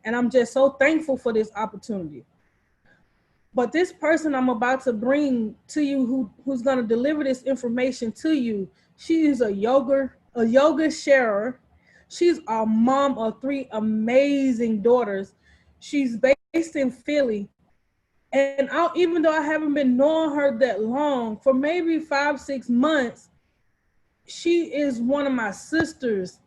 And I'm just so thankful for this opportunity. But this person I'm about to bring to you, who's going to deliver this information to you, she is a yoga sharer. She's a mom of three amazing daughters. She's based in Philly. And even though I haven't been knowing her that long, for maybe 5, 6 months, she is one of my sisters.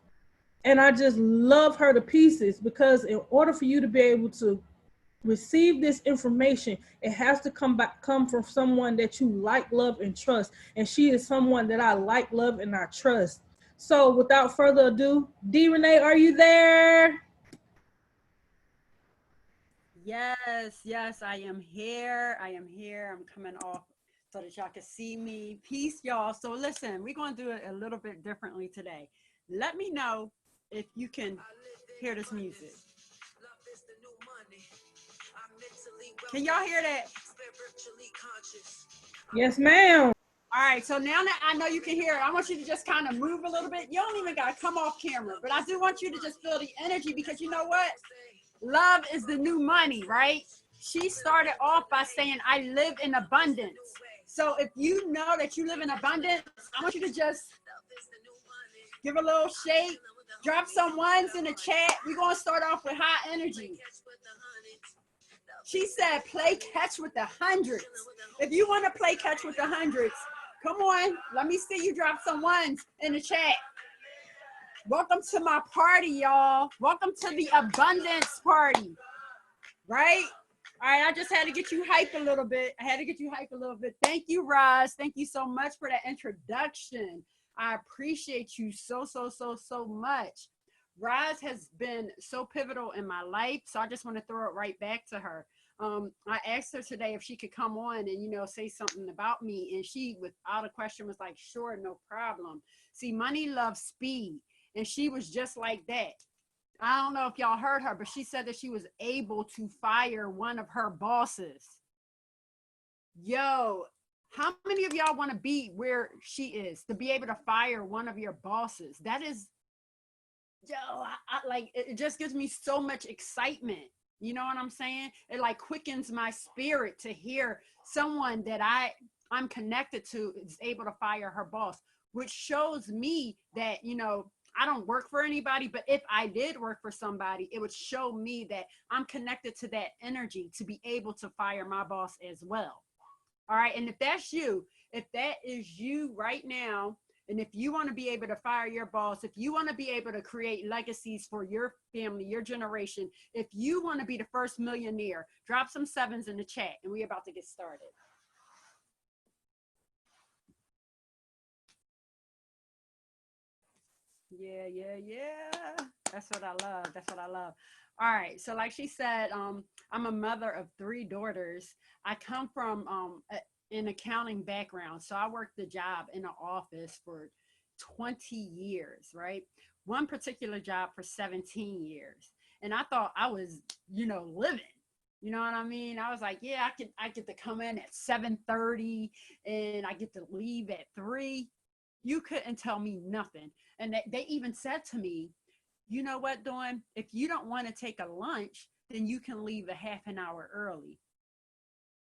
And I just love her to pieces, because in order for you to be able to receive this information, it has to come from someone that you like, love, and trust. And she is someone that I like, love, and I trust. So without further ado, D Renee, are you there? Yes, yes, I am here. I am here. I'm coming off so that y'all can see me. Peace, y'all. So listen, we're going to do it a little bit differently today. Let me know if you can hear this music. Can y'all hear that? Yes, ma'am. All right, so now that I know you can hear it, I want you to just kind of move a little bit. You don't even got to come off camera, but I do want you to just feel the energy, because you know what? Love is the new money, right? She started off by saying, I live in abundance. So if you know that you live in abundance, I want you to just give a little shake, drop some ones in the chat. We're going to start off with high energy. She said, play catch with the hundreds. If you want to play catch with the hundreds, come on. Let me see you drop some ones in the chat. Welcome to my party, y'all. Welcome to the abundance party, right? All right, I just had to get you hyped a little bit. Thank you, Roz. Thank you so much for that introduction. I appreciate you so, so, so, so much. Roz has been so pivotal in my life, so I just want to throw it right back to her. I asked her today if she could come on and, say something about me, and she, without a question, was like, sure, no problem. See, money loves speed, and she was just like that. I don't know if y'all heard her, but she said that she was able to fire one of her bosses. Yo, how many of y'all want to be where she is, to be able to fire one of your bosses? That is, yo, like, it just gives me so much excitement. You know what I'm saying? It like quickens my spirit to hear someone that I'm connected to is able to fire her boss, which shows me that, I don't work for anybody, but if I did work for somebody, it would show me that I'm connected to that energy to be able to fire my boss as well. All right. And if that is you right now, and if you want to be able to fire your boss, if you want to be able to create legacies for your family, your generation, if you want to be the first millionaire, drop some sevens in the chat, and we're about to get started. Yeah, yeah, yeah. That's what I love. That's what I love. All right. So like she said, I'm a mother of three daughters. I come from an accounting background. So I worked the job in an office for 20 years, right? One particular job for 17 years. And I thought I was, living. You know what I mean? I was like, yeah, I get to come in at 7:30 and I get to leave at 3. You couldn't tell me nothing. And they even said to me, you know what, Dawn? If you don't want to take a lunch, then you can leave a half an hour early.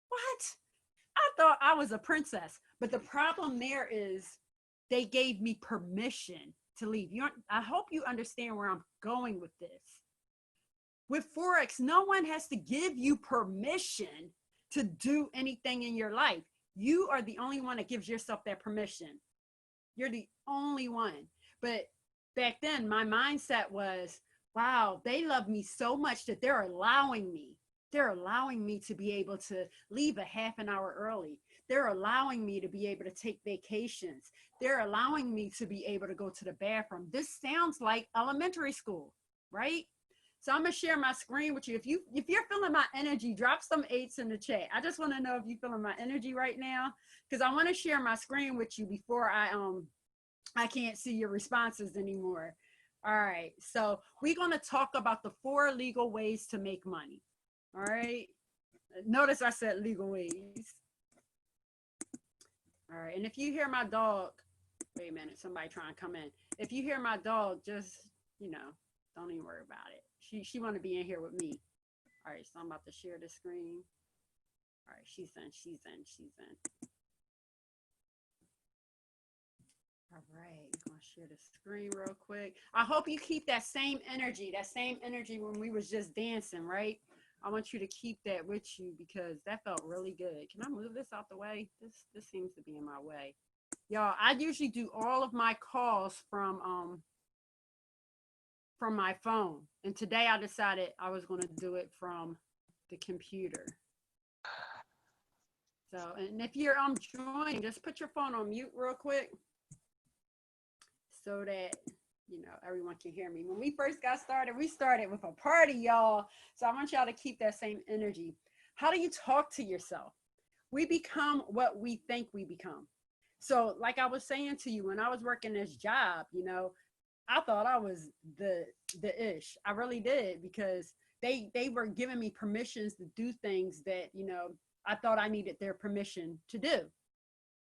What? I thought I was a princess. But the problem there is they gave me permission to leave. I hope you understand where I'm going with this. With Forex, no one has to give you permission to do anything in your life. You are the only one that gives yourself that permission. You're the only one. But back then, my mindset was, wow, they love me so much that they're allowing me. They're allowing me to be able to leave a half an hour early. They're allowing me to be able to take vacations. They're allowing me to be able to go to the bathroom. This sounds like elementary school, right? So I'm gonna share my screen with you. If you're feeling my energy, drop some 8s in the chat. I just want to know if you're feeling my energy right now, because I want to share my screen with you before I can't see your responses anymore. All right, so we're gonna talk about the 4 legal ways to make money. All right. Notice I said legal ways. All right, and if you hear my dog, wait a minute, somebody trying to come in. If you hear my dog, just, don't even worry about it. She want to be in here with me. All right, so I'm about to share the screen. All right, she's in, she's in, she's in. All right, I'm gonna share the screen real quick. I hope you keep that same energy when we was just dancing, right? I want you to keep that with you because that felt really good. Can I move this out the way? This seems to be in my way. Y'all, I usually do all of my calls from my phone. And today I decided I was going to do it from the computer. So, and if you're joining, just put your phone on mute real quick so that everyone can hear me. When we first got started, we started with a party, y'all. So I want y'all to keep that same energy. How do you talk to yourself? We become what we think we become. So, like I was saying to you, when I was working this job, I thought I was the ish. I really did, because they were giving me permissions to do things that I thought I needed their permission to do.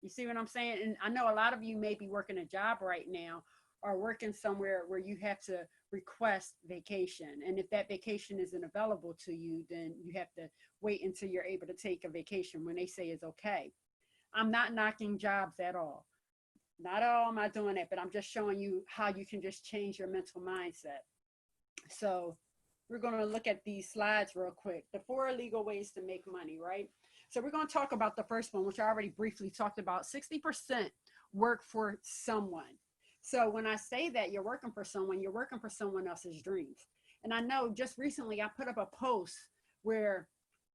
You see what I'm saying? And I know a lot of you may be working a job right now or working somewhere where you have to request vacation. And if that vacation isn't available to you, then you have to wait until you're able to take a vacation when they say it's okay. I'm not knocking jobs at all. Not at all am I doing that, but I'm just showing you how you can just change your mental mindset. So we're going to look at these slides real quick. The 4 illegal ways to make money, right? So we're going to talk about the first one, which I already briefly talked about. 60% work for someone. So when I say that you're working for someone, you're working for someone else's dreams. And I know just recently I put up a post where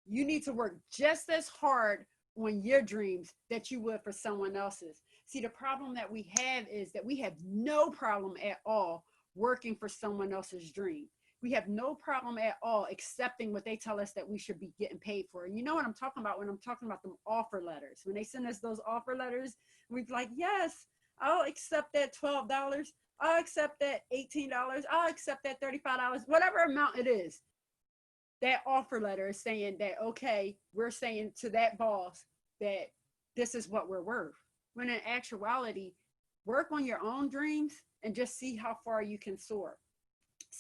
you need to work just as hard on your dreams that you would for someone else's. See, the problem that we have is that we have no problem at all working for someone else's dream. We have no problem at all accepting what they tell us that we should be getting paid for. And you know what I'm talking about when I'm talking about them offer letters. When they send us those offer letters, we're like, yes, I'll accept that $12. I'll accept that $18. I'll accept that $35, whatever amount it is. That offer letter is saying that, okay, we're saying to that boss that this is what we're worth. When in actuality, work on your own dreams and just see how far you can soar.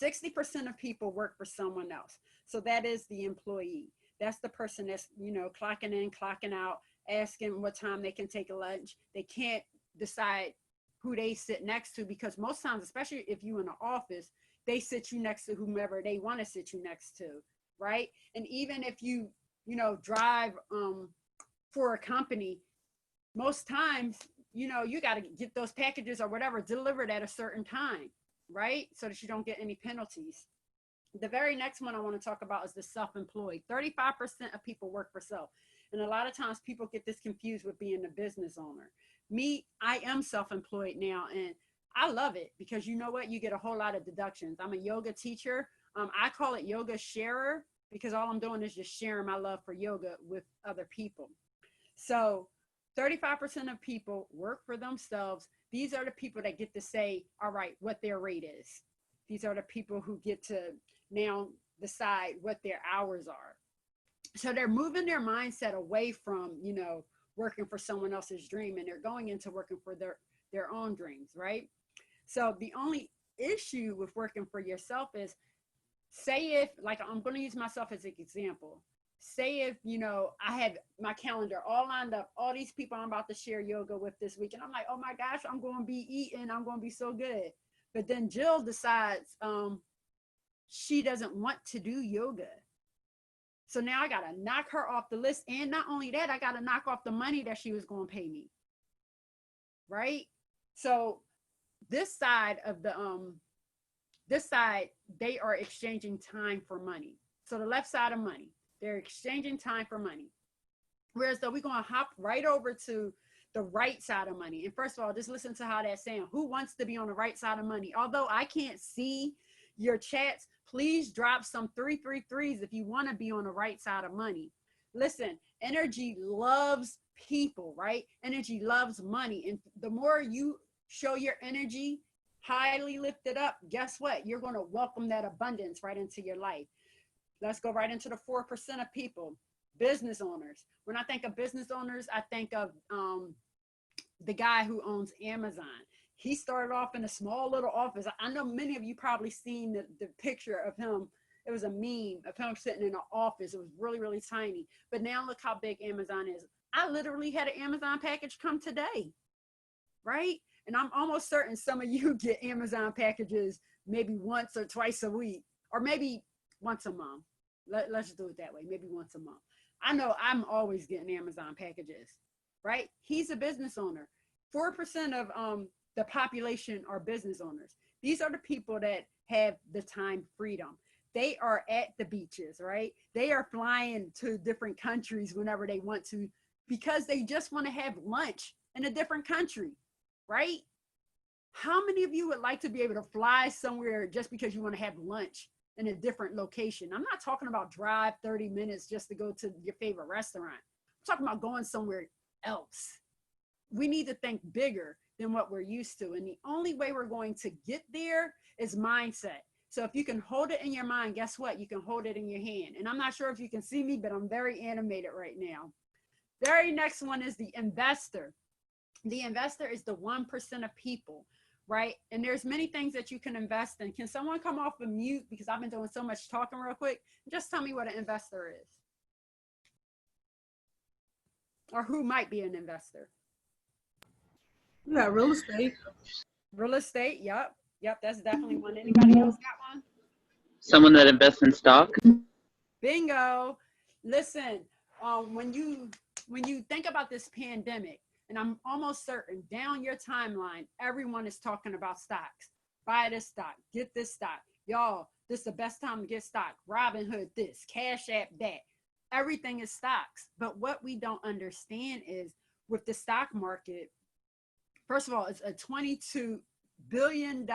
60% of people work for someone else. So that is the employee. That's the person that's, clocking in, clocking out, asking what time they can take a lunch. They can't decide who they sit next to, because most times, especially if you're in an office, they sit you next to whomever they want to sit you next to, right? And even if you drive for a company, most times, you got to get those packages or whatever delivered at a certain time, right? So that you don't get any penalties. The very next one I want to talk about is the self-employed. 35% of people work for self. And a lot of times people get this confused with being a business owner. Me, I am self-employed now, and I love it because you know what? You get a whole lot of deductions. I'm a yoga teacher. I call it yoga sharer because all I'm doing is just sharing my love for yoga with other people. So 35% of people work for themselves. These are the people that get to say, all right, what their rate is. These are the people who get to now decide what their hours are. So they're moving their mindset away from, working for someone else's dream, and they're going into working for their own dreams, right? So the only issue with working for yourself is, say if, like, I'm going to use myself as an example. Say if, I had my calendar all lined up, all these people I'm about to share yoga with this week, and I'm like, oh my gosh, I'm going to be eating, I'm going to be so good. But then Jill decides she doesn't want to do yoga. So now I got to knock her off the list. And not only that, I got to knock off the money that she was going to pay me. Right? So this side, they are exchanging time for money. So the left side of money, they're exchanging time for money. Whereas though we're going to hop right over to the right side of money. And first of all, just listen to how that's saying. Who wants to be on the right side of money? Although I can't see your chats, please drop some 333s if you want to be on the right side of money. Listen, energy loves people, right? Energy loves money. And the more you show your energy highly lifted up, guess what? You're going to welcome that abundance right into your life. Let's go right into the 4% of people, business owners. When I think of business owners, I think of the guy who owns Amazon. He started off in a small little office. I know many of you probably seen the picture of him. It was a meme of him sitting in an office. It was really, really tiny. But now look how big Amazon is. I literally had an Amazon package come today, right? And I'm almost certain some of you get Amazon packages maybe once or twice a week, or maybe once a month. Let's do it that way, maybe once a month. I know I'm always getting Amazon packages, right? He's a business owner. 4% of the population are business owners. These are the people that have the time freedom. They are at the beaches, right? They are flying to different countries whenever they want to because they just want to have lunch in a different country, right? How many of you would like to be able to fly somewhere just because you want to have lunch in a different location? I'm not talking about drive 30 minutes just to go to your favorite restaurant. I'm talking about going somewhere else. We need to think bigger than what we're used to. And the only way we're going to get there is mindset. So if you can hold it in your mind, guess what? You can hold it in your hand. And I'm not sure if you can see me, but I'm very animated right now. Very next one is the investor. The investor is the 1% of people, right? And there's many things that you can invest in. Can someone come off of mute because I've been doing so much talking real quick? Just tell me what an investor is. Or who might be an investor. You got real estate. Real estate, yep. Yep, that's definitely one. Anybody else got one? Someone that invests in stock. Bingo. Listen, when you think about this pandemic, and I'm almost certain down your timeline, everyone is talking about stocks. Buy this stock, get this stock. Y'all, this is the best time to get stock. Robinhood this, Cash App that. Everything is stocks. But what we don't understand is with the stock market, first of all, it's a $22 billion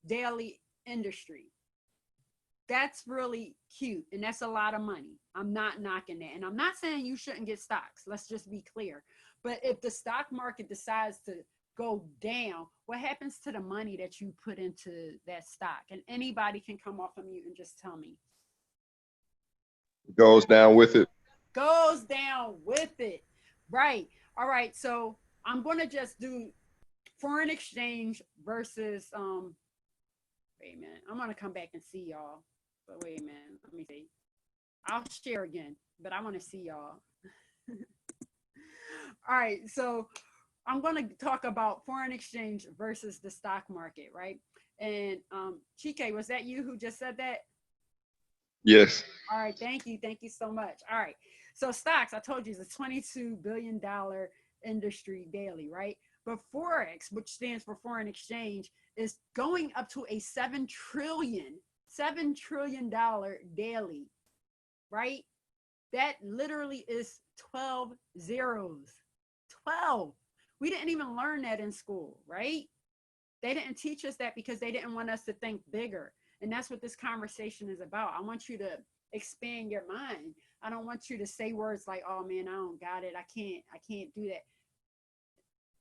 daily industry. That's really cute. And that's a lot of money. I'm not knocking that. And I'm not saying you shouldn't get stocks. Let's just be clear. But if the stock market decides to go down, what happens to the money that you put into that stock? And anybody can come off of mute and just tell me. Goes down with it. Goes down with it. Right. All right. So I'm going to just do foreign exchange versus, wait a minute. I'm going to come back and see y'all. But wait a minute. Let me see. I'll share again, but I want to see y'all. All right. So I'm going to talk about foreign exchange versus the stock market, right? And Chike, was that you who just said that? Yes. All right. Thank you. Thank you so much. All right. So stocks, I told you, is a $22 billion industry daily, right? But Forex, which stands for foreign exchange, is going up to a $7 trillion daily, right? That literally is 12 zeros. 12. We didn't even learn that in school, right? They didn't teach us that because they didn't want us to think bigger. And that's what this conversation is about. I want you to expand your mind. I don't want you to say words like, oh man, I don't got it. I can't do that.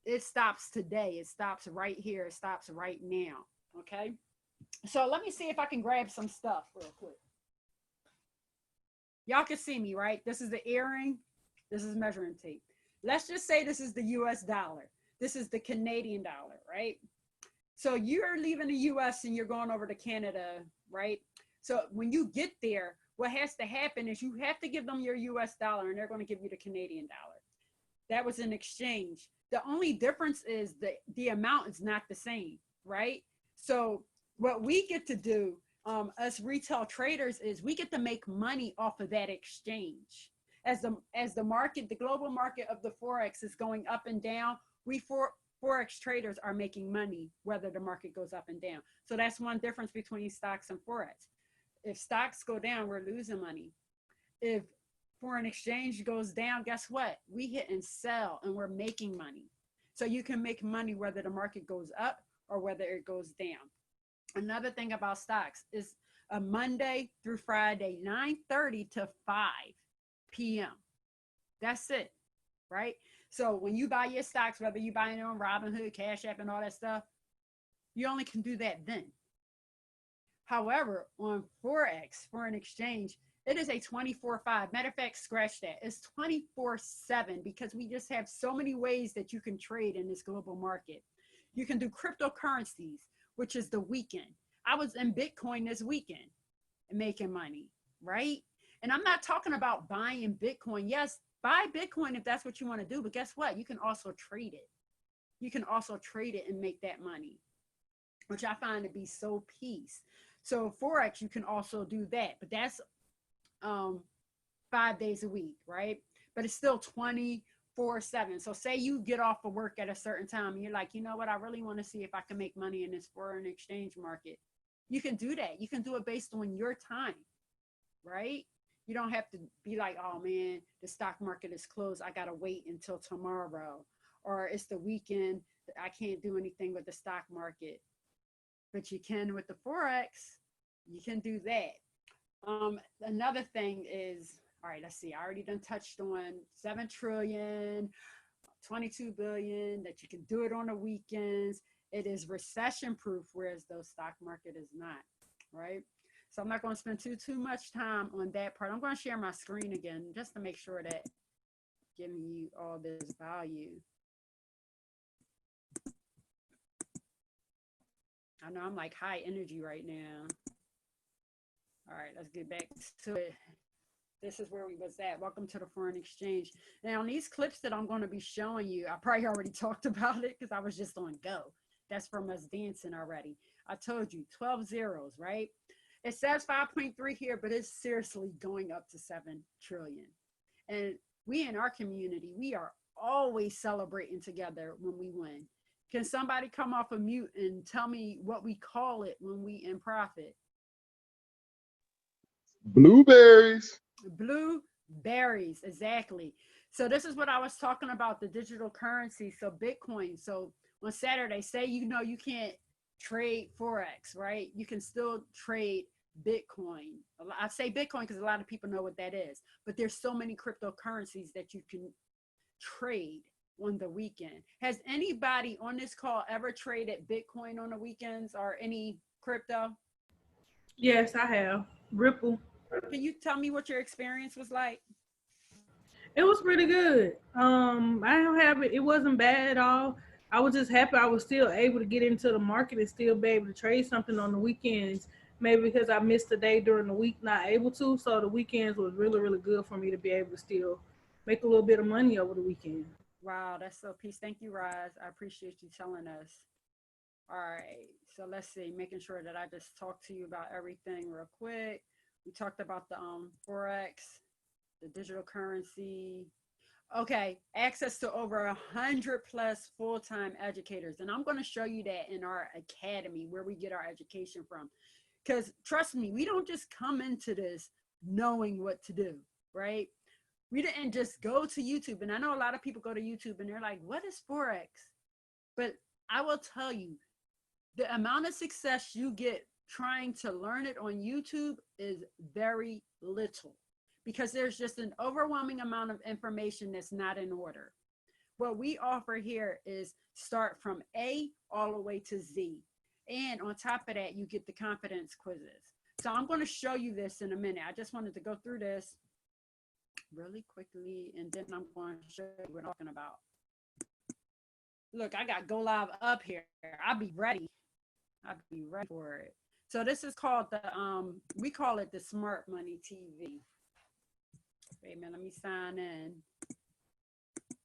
It stops today. It stops right here. It stops right now. Okay. So let me see if I can grab some stuff real quick. Y'all can see me, right? This is the earring. This is measuring tape. Let's just say this is the US dollar. This is the Canadian dollar, right? So you're leaving the US and you're going over to Canada, right? So when you get there, what has to happen is you have to give them your US dollar and they're going to give you the Canadian dollar. That was an exchange. The only difference is the amount is not the same, right? So what we get to do, us retail traders, is we get to make money off of that exchange. As the market, the global market of the Forex is going up and down, we Forex traders are making money whether the market goes up and down. So that's one difference between stocks and Forex. If stocks go down, we're losing money. If foreign exchange goes down, guess what? We hit and sell and we're making money. So you can make money whether the market goes up or whether it goes down. Another thing about stocks is a Monday through Friday, 9:30 to 5 p.m. That's it, right? So when you buy your stocks, whether you buy it on Robinhood, Cash App, and all that stuff, you only can do that then. However, on Forex, foreign exchange, it is a 24/5. Matter of fact, scratch that. It's 24/7 because we just have so many ways that you can trade in this global market. You can do cryptocurrencies, which is the weekend. I was in Bitcoin this weekend and making money, right? And I'm not talking about buying Bitcoin. Yes, buy Bitcoin if that's what you want to do. But guess what? You can also trade it. You can also trade it and make that money, which I find to be so peace. So Forex, you can also do that. But that's 5 days a week, right? But it's still 24/7. So say you get off of work at a certain time and you're like, you know what, I really want to see if I can make money in this foreign exchange market. You can do that. You can do it based on your time, right? You don't have to be like, oh man, the stock market is closed. I got to wait until tomorrow. Or it's the weekend. I can't do anything with the stock market. But you can with the Forex. You can do that. Another thing is, all right, let's see. I already done touched on 7 trillion, 22 billion, that you can do it on the weekends. It is recession proof, whereas the stock market is not, right? So I'm not going to spend too much time on that part. I'm going to share my screen again just to make sure that giving you all this value. I know I'm like high energy right now. All right, let's get back to it. This is where we was at. Welcome to the foreign exchange. Now, on these clips that I'm going to be showing you, I probably already talked about it because I was just on go. That's from us dancing already. I told you 12 zeros, right? It says 5.3 here, but it's seriously going up to 7 trillion. And we in our community, we are always celebrating together when we win. Can somebody come off of mute and tell me what we call it when we in profit? Blueberries. Blueberries, exactly. So this is what I was talking about, the digital currency. So Bitcoin. So on Saturday, say you know you can't trade Forex, right? You can still trade Bitcoin. I say Bitcoin because a lot of people know what that is, but there's so many cryptocurrencies that you can trade on the weekend. Has anybody on this call ever traded Bitcoin on the weekends or any crypto? Yes, I have. Ripple. Can you tell me what your experience was like? It was pretty good. I don't have it. It wasn't bad at all. I was just happy I was still able to get into the market and still be able to trade something on the weekends. Maybe because I missed a day during the week, not able to. So the weekends was really, really good for me to be able to still make a little bit of money over the weekend. Wow, that's so peace. Thank you, Roz. I appreciate you telling us. All right, so let's see, making sure that I just talked to you about everything real quick. We talked about the Forex, the digital currency. Okay, access to over 100 plus full-time educators. And I'm going to show you that in our academy where we get our education from. Because trust me, we don't just come into this knowing what to do, right? We didn't just go to YouTube. And I know a lot of people go to YouTube and they're like, what is Forex? But I will tell you, the amount of success you get trying to learn it on YouTube is very little because there's just an overwhelming amount of information that's not in order. What we offer here is start from A all the way to Z. And on top of that, you get the confidence quizzes. So I'm going to show you this in a minute. I just wanted to go through this really quickly, and then I'm going to show you what I'm talking about. Look, I got Go Live up here. I'll be ready. I'll be ready for it. So this is called the, we call it the Smart Money TV. Wait a minute, let me sign in.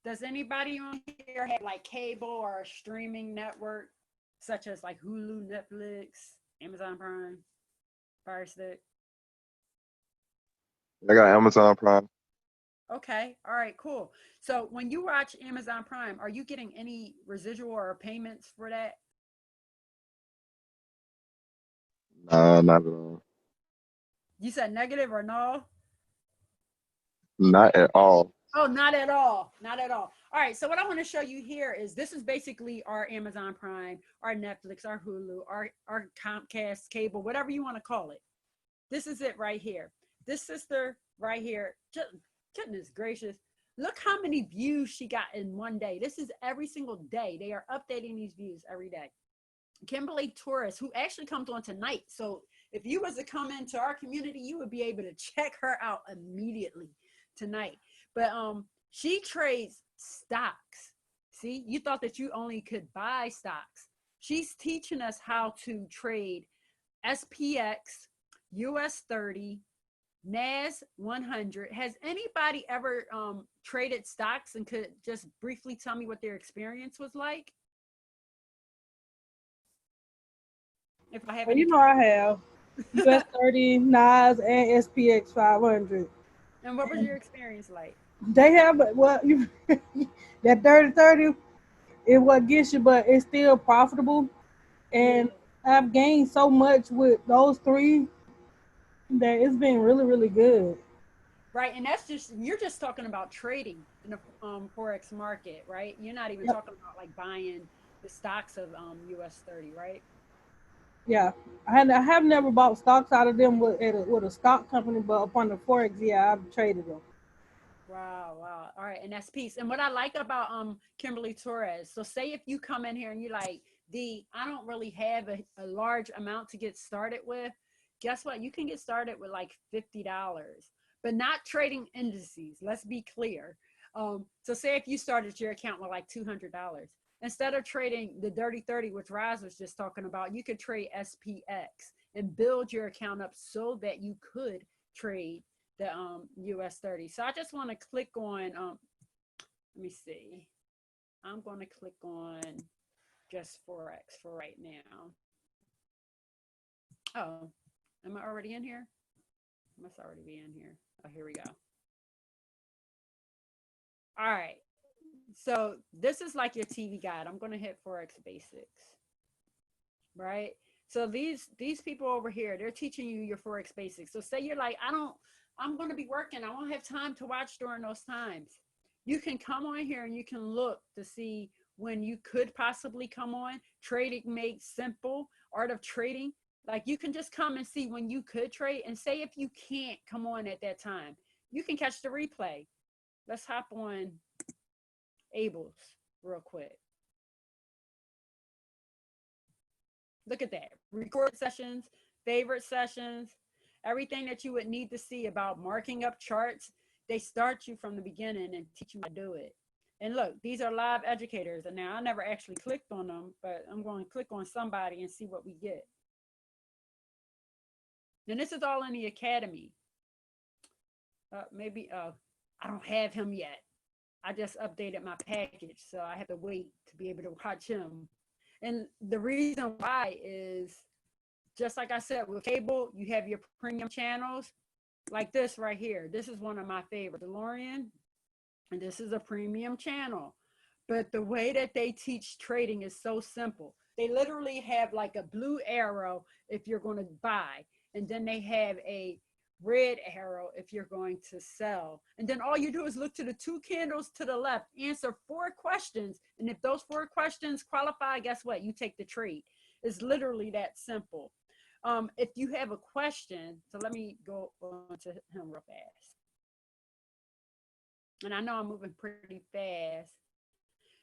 Does anybody on here have like cable or a streaming network, such as like Hulu, Netflix, Amazon Prime, Fire Stick? I got Amazon Prime. Okay, all right, cool. So when you watch Amazon Prime, are you getting any residual or payments for that? Nah, not at all. You said negative or no? Not at all. Oh, not at all. Not at all. All right. So what I want to show you here is this is basically our Amazon Prime, our Netflix, our Hulu, our Comcast cable, whatever you want to call it. This is it right here. This sister right here, goodness gracious. Look how many views she got in one day. This is every single day. They are updating these views every day. Kimberly Torres, who actually comes on tonight. So if you was to come into our community, you would be able to check her out immediately tonight. But she trades stocks. See, you thought that you only could buy stocks. She's teaching us how to trade SPX, US 30, NAS 100. Has anybody ever traded stocks and could just briefly tell me what their experience was like? If I have Well, any. you know I have US 30, NAS, and SPX 500. And what was your experience like? They have well, you that 30 is what gets you, but it's still profitable. Yeah. And I've gained so much with those three that it's been really, really good. Right. And that's just, you're just talking about trading in the Forex market, right? You're not even Yep. talking about like buying the stocks of US 30, right? Yeah, I have never bought stocks out of them with a stock company, but upon the forex, yeah, I've traded them. Wow, wow. All right, and that's peace. And what I like about Kimberly Torres, so say if you come in here and you're like, I don't really have a large amount to get started with, guess what? You can get started with like $50, but not trading indices. Let's be clear. So say if you started your account with like $200, instead of trading the Dirty 30, which Raz was just talking about, you could trade SPX and build your account up so that you could trade the US 30. So I just want to click on let me see. I'm going to click on just Forex for right now. Oh, am I already in here? I must already be in here. Oh, here we go. All right. So this is like your TV guide. I'm going to hit Forex basics, right? So these people over here, they're teaching you your Forex basics. So say you're like, I'm going to be working. I won't have time to watch during those times. You can come on here and you can look to see when you could possibly come on. Trading Made Simple, Art of Trading. Like you can just come and see when you could trade, and say if you can't come on at that time, you can catch the replay. Let's hop on Abel's real quick. Look at that. Record sessions, favorite sessions, everything that you would need to see about marking up charts. They start you from the beginning and teach you how to do it. And look, these are live educators. And now I never actually clicked on them, but I'm going to click on somebody and see what we get. And this is all in the academy. Maybe I don't have him yet. I just updated my package, so I have to wait to be able to watch him. And the reason why is, just like I said, with cable, you have your premium channels like this right here. This is one of my favorites, DeLorean, and this is a premium channel. But the way that they teach trading is so simple. They literally have like a blue arrow if you're going to buy, and then they have a red arrow if you're going to sell. And then all you do is look to the two candles to the left, answer 4 questions. And if those 4 questions qualify, guess what? You take the trade. It's literally that simple. If you have a question, so let me go on to him real fast. And I know I'm moving pretty fast.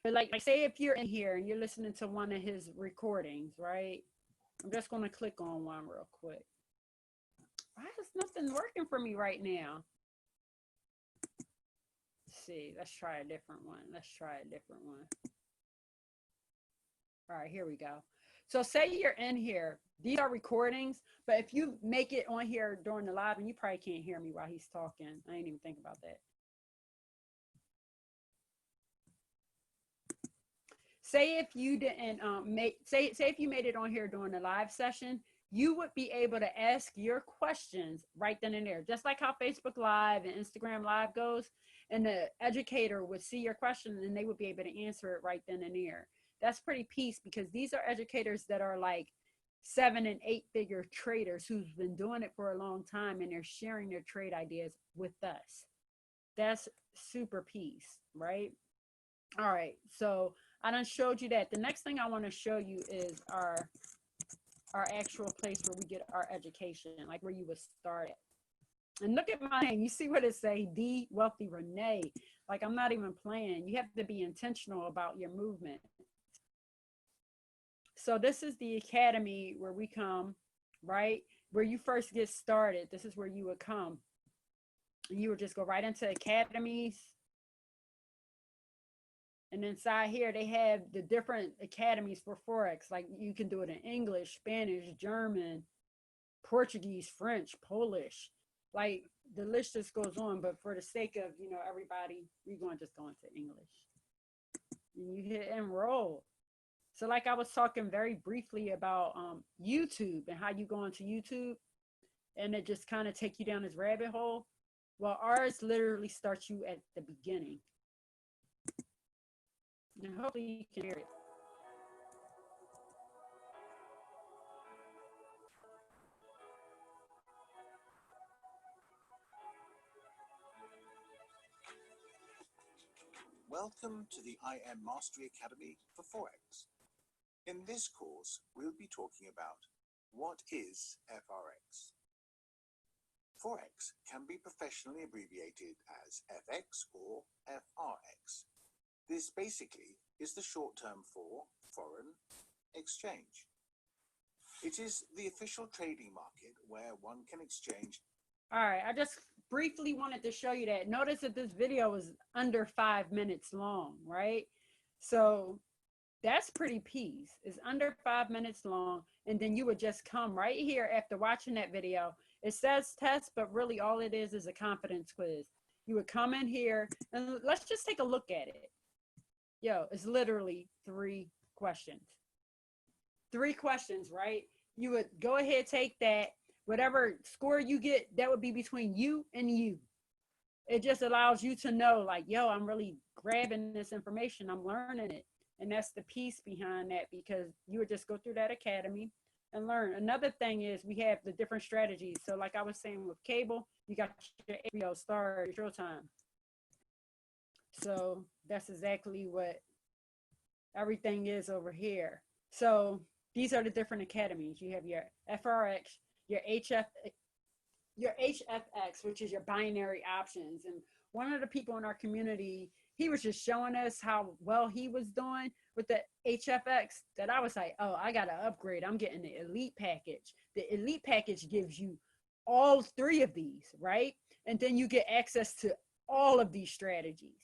But like say if you're in here and you're listening to one of his recordings, right? I'm just going to click on one real quick. Why is nothing working for me right now? Let's see. Let's try a different one. All right, here we go. So say you're in here. These are recordings, but if you make it on here during the live, and you probably can't hear me while he's talking. I didn't even think about that. Say if you didn't say if you made it on here during the live session, you would be able to ask your questions right then and there, just like how Facebook Live and Instagram Live goes. And the educator would see your question and they would be able to answer it right then and there. That's pretty peace, because these are educators that are like 7 and 8 figure traders who's been doing it for a long time, and they're sharing their trade ideas with us. That's super peace, right? All right, so I done showed you that. The next thing I want to show you is our actual place where we get our education, like where you would start it. And look at my name. You see what it say? D Wealthy Renee. Like I'm not even playing. You have to be intentional about your movement. So this is the academy where we come, right? Where you first get started. This is where you would come. And you would just go right into academies. And inside here, they have the different academies for Forex. Like you can do it in English, Spanish, German, Portuguese, French, Polish. Like the list just goes on. But for the sake of, everybody, we're going to just go into English. And you hit enroll. So like I was talking very briefly about YouTube and how you go into YouTube and it just kind of take you down this rabbit hole. Well, ours literally starts you at the beginning. And hopefully you can hear it. Welcome to the IM Mastery Academy for Forex. In this course, we'll be talking about what is FRX. Forex can be professionally abbreviated as FX or FRX. This basically is the short term for foreign exchange. It is the official trading market where one can exchange. All right, I just briefly wanted to show you that. Notice that this video is under 5 minutes long, right? So that's pretty peace. It's under 5 minutes long. And then you would just come right here after watching that video. It says test, but really all it is a confidence quiz. You would come in here and let's just take a look at it. Yo, it's literally 3 questions. 3 questions, right? You would go ahead, take that. Whatever score you get, that would be between you and you. It just allows you to know, like, yo, I'm really grabbing this information. I'm learning it. And that's the piece behind that, because you would just go through that academy and learn. Another thing is we have the different strategies. So like I was saying with cable, you got your HBO Star, your Showtime. So that's exactly what everything is over here. So these are the different academies. You have your FRX, your HFX, which is your binary options. And one of the people in our community, he was just showing us how well he was doing with the HFX, that I was like, oh, I got to upgrade. I'm getting the elite package. The elite package gives you all 3 of these, right? And then you get access to all of these strategies.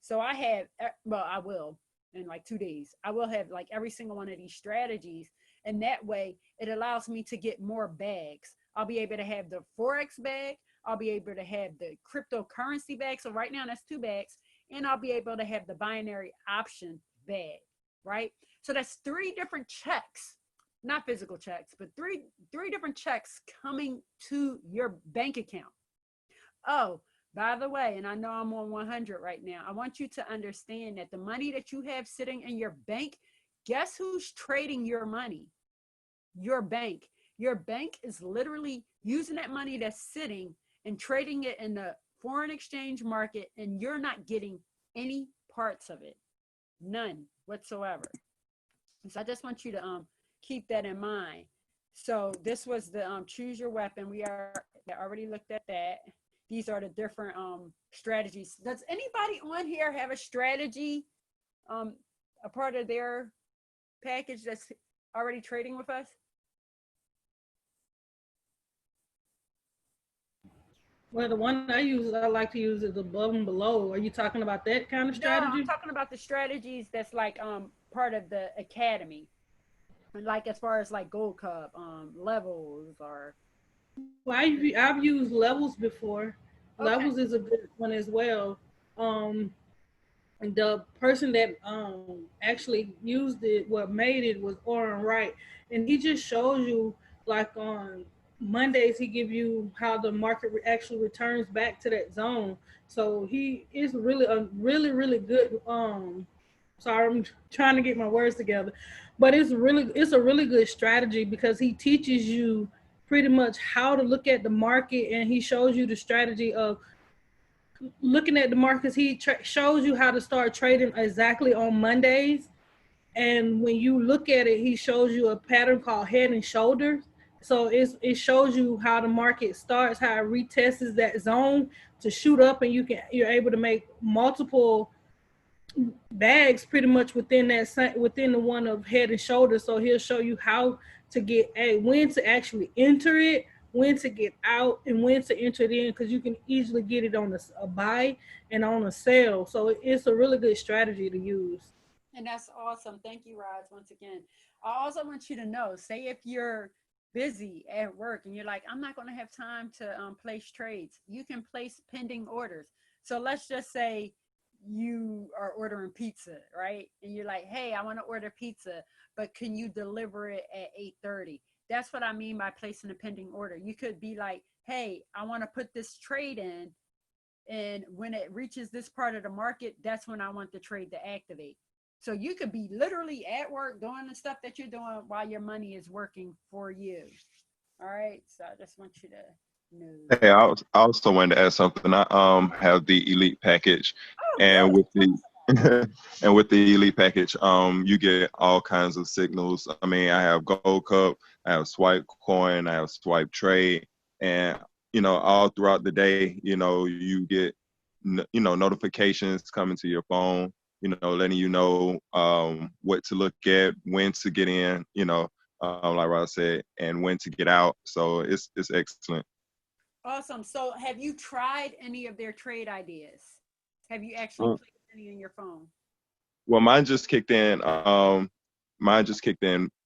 So I have, well, I will in like 2 days, I will have like every single one of these strategies. And that way it allows me to get more bags. I'll be able to have the Forex bag. I'll be able to have the cryptocurrency bag. So right now that's 2 bags. And I'll be able to have the binary option bag, right? So that's 3 different checks, not physical checks, but three different checks coming to your bank account. Oh, by the way, and I know I'm on 100 right now, I want you to understand that the money that you have sitting in your bank, guess who's trading your money? Your bank. Your bank is literally using that money that's sitting and trading it in the foreign exchange market, and you're not getting any parts of it. None whatsoever. So I just want you to keep that in mind. So this was the choose your weapon. We already looked at that. These are the different strategies. Does anybody on here have a strategy, a part of their package that's already trading with us? Well, the one I use, I like to use is above and below. Are you talking about that kind of strategy? No, I'm talking about the strategies that's like part of the academy, like as far as like Gold Cup levels or. Well, I've used levels before. Okay. Levels is a good one as well. The person that actually used it, what made it, was Oren Wright, and he just shows you, like on Mondays he give you how the market actually returns back to that zone. So he is really a really good sorry, I'm trying to get my words together, but it's a really good strategy, because he teaches you pretty much how to look at the market, and he shows you the strategy of looking at the markets. He shows you how to start trading exactly on Mondays. And when you look at it, he shows you a pattern called head and shoulders. So it shows you how the market starts, how it retests that zone to shoot up, and you're able to make multiple bags pretty much within the one of head and shoulders. So he'll show you how to get when to actually enter it, when to get out and when to enter it in, because you can easily get it on a buy and on a sell. So it's a really good strategy to use. And that's awesome. Thank you, Roz, once again. I also want you to know, say if you're busy at work and you're like, I'm not going to have time to place trades, you can place pending orders. So let's just say you are ordering pizza, right? And you're like, hey, I want to order pizza, but can you deliver it at 8:30? That's what I mean by placing a pending order. You could be like, hey, I want to put this trade in, and when it reaches this part of the market, that's when I want the trade to activate. So you could be literally at work doing the stuff that you're doing while your money is working for you. All right. So I just want you to know Hey, that. I also wanted to add something. I have the elite package, Oh, and beautiful. with the and with the elite package, you get all kinds of signals. I mean, I have Gold Cup, I have Swipe Coin, I have Swipe Trade, and all throughout the day, you get notifications coming to your phone, letting you know what to look at, when to get in, like Ross said, and when to get out. So it's excellent. Awesome. So have you tried any of their trade ideas? Have you actually played any in your phone? Well, mine just kicked in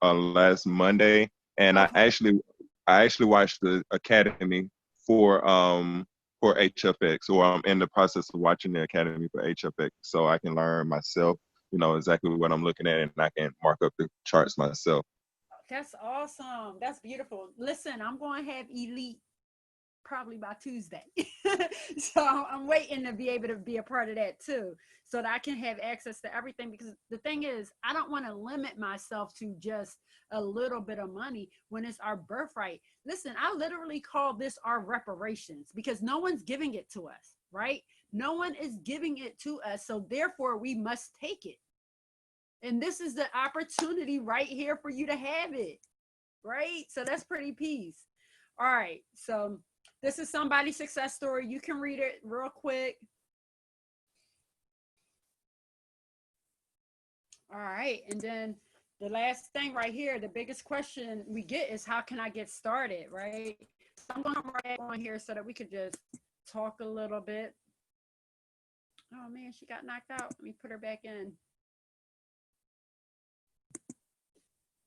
last Monday, and I Okay. actually I actually watched the academy for HFX, or I'm in the process of watching the academy for HFX, so I can learn myself, exactly what I'm looking at, and I can mark up the charts myself. That's awesome. That's beautiful. Listen, I'm going to have Elite probably by Tuesday. So I'm waiting to be able to be a part of that too, so that I can have access to everything. Because the thing is, I don't want to limit myself to just a little bit of money when it's our birthright. Listen, I literally call this our reparations, because no one's giving it to us, right? No one is giving it to us. So therefore, we must take it. And this is the opportunity right here for you to have it, right? So that's pretty peace. All right. So this is somebody's success story. You can read it real quick. All right. And then the last thing right here, the biggest question we get is, how can I get started, right? So I'm going to write on here so that we could just talk a little bit. Oh, man, she got knocked out. Let me put her back in.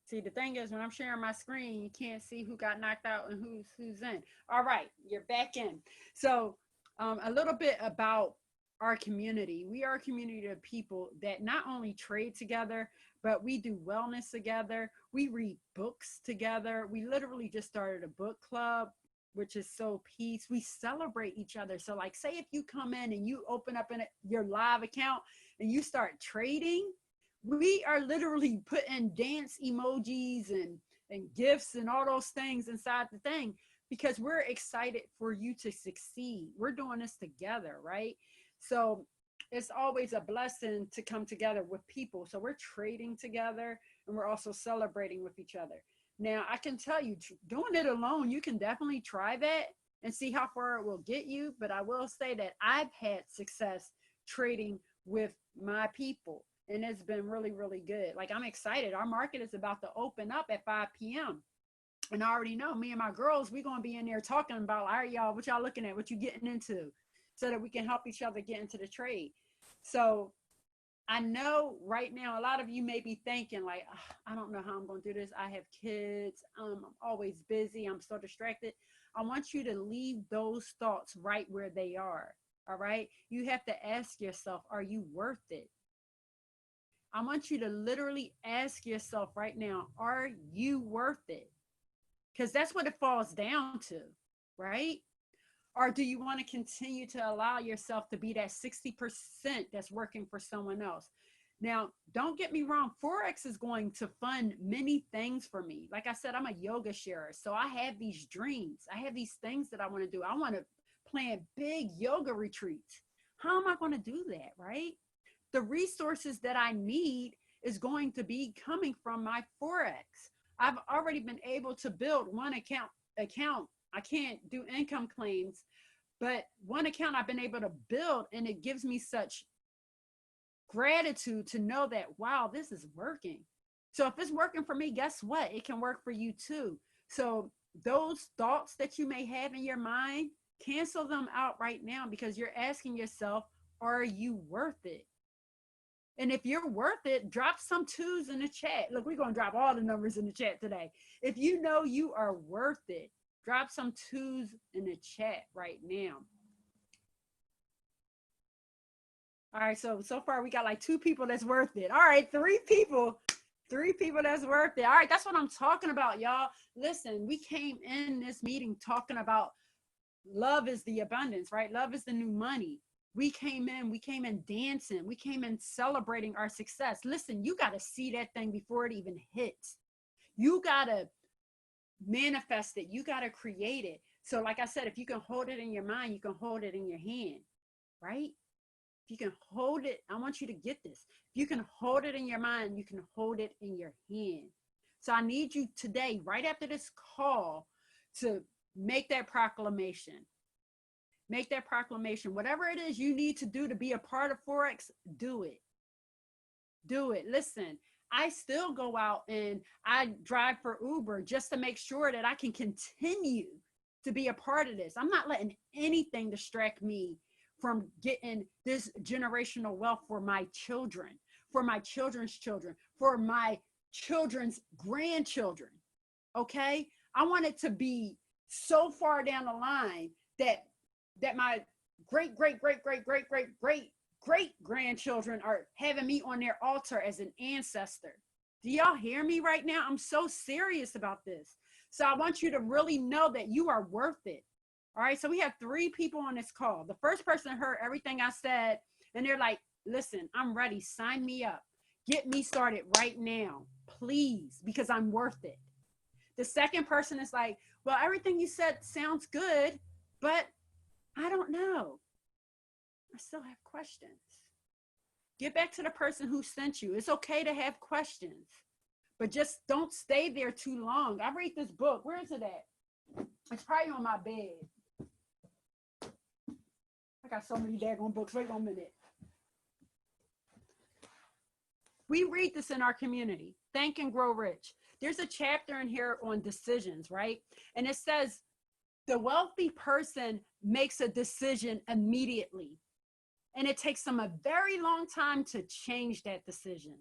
See, the thing is, when I'm sharing my screen, you can't see who got knocked out and who's in. All right, you're back in. So a little bit about our community. We are a community of people that not only trade together, but we do wellness together. We read books together. We literally just started a book club, which is so peace. We celebrate each other. So like, say if you come in and you open up your live account and you start trading, we are literally putting dance emojis and gifts and all those things inside the thing, because we're excited for you to succeed. We're doing this together, right? So it's always a blessing to come together with people. So we're trading together and we're also celebrating with each other. Now, I can tell you, doing it alone, you can definitely try that and see how far it will get you. But I will say that I've had success trading with my people, and it's been really, really good. Like, I'm excited. Our market is about to open up at 5 p.m. And I already know, me and my girls, we're going to be in there talking about, all right, y'all, what y'all looking at, what you getting into, so that we can help each other get into the trade. So I know right now, a lot of you may be thinking like, I don't know how I'm going to do this. I have kids. I'm always busy. I'm so distracted. I want you to leave those thoughts right where they are. All right. You have to ask yourself, are you worth it? I want you to literally ask yourself right now, are you worth it? Because that's what it falls down to, right? Or do you want to continue to allow yourself to be that 60% that's working for someone else? Now, don't get me wrong, Forex is going to fund many things for me. Like I said, I'm a yoga sharer. So I have these dreams. I have these things that I want to do. I want to plan big yoga retreats. How am I going to do that, right? The resources that I need is going to be coming from my Forex. I've already been able to build one account. I can't do income claims, but one account I've been able to build, and it gives me such gratitude to know that, wow, this is working. So if it's working for me, guess what? It can work for you too. So those thoughts that you may have in your mind, cancel them out right now, because you're asking yourself, are you worth it? And if you're worth it, drop some twos in the chat. Look, we're going to drop all the numbers in the chat today. If you know you are worth it, drop some twos in the chat right now. All right, so far we got like 2 people that's worth it. All right, 3 people that's worth it. All right, that's what I'm talking about, y'all. Listen, we came in this meeting talking about love is the abundance, right? Love is the new money. We came in dancing. We came in celebrating our success. Listen, you got to see that thing before it even hits. You got to manifest it. You got to create it. So like I said, if you can hold it in your mind, you can hold it in your hand, right? If you can hold it, I want you to get this. If you can hold it in your mind, you can hold it in your hand. So I need you today, right after this call, to make that proclamation. Make that proclamation. Whatever it is you need to do to be a part of Forex, do it. Do it. Listen, I still go out and I drive for Uber just to make sure that I can continue to be a part of this. I'm not letting anything distract me from getting this generational wealth for my children, for my children's children, for my children's grandchildren. Okay? I want it to be so far down the line that my great grandchildren are having me on their altar as an ancestor. Do y'all hear me right now? I'm so serious about this. So I want you to really know that you are worth it. All right. So we have 3 people on this call. The first person heard everything I said, and they're like, listen, I'm ready. Sign me up. Get me started right now, please, because I'm worth it. The second person is like, well, everything you said sounds good, but I don't know. I still have questions. Get back to the person who sent you. It's okay to have questions, but just don't stay there too long. I read this book. Where is it at? It's probably on my bed. I got so many daggone books. Wait 1 minute. We read this in our community. Think and Grow Rich. There's a chapter in here on decisions, right? And it says the wealthy person makes a decision immediately. And it takes them a very long time to change that decision.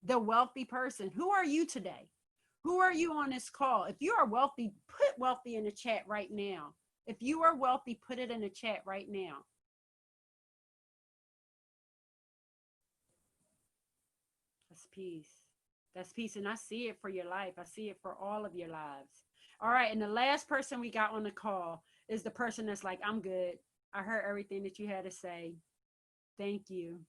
The wealthy person. Who are you today? Who are you on this call? If you are wealthy, put wealthy in the chat right now. If you are wealthy, put it in the chat right now. That's peace. That's peace. And I see it for your life. I see it for all of your lives. All right. And the last person we got on the call is the person that's like, I'm good. I heard everything that you had to say. Thank you.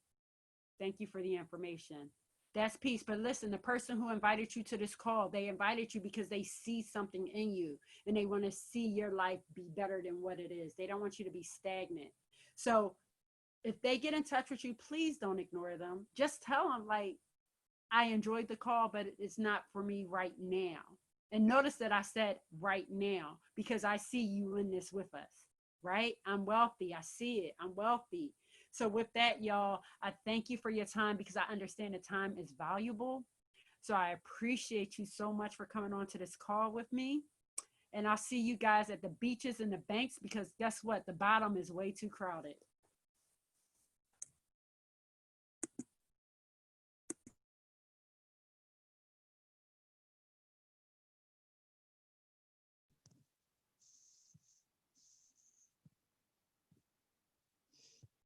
Thank you for the information. That's peace. But listen, the person who invited you to this call, they invited you because they see something in you and they want to see your life be better than what it is. They don't want you to be stagnant. So if they get in touch with you, please don't ignore them. Just tell them, like, I enjoyed the call, but it's not for me right now. And notice that I said right now, because I see you in this with us, right? I'm wealthy. I see it. I'm wealthy. So with that, y'all, I thank you for your time, because I understand that time is valuable. So I appreciate you so much for coming on to this call with me. And I'll see you guys at the beaches and the banks, because guess what? The bottom is way too crowded.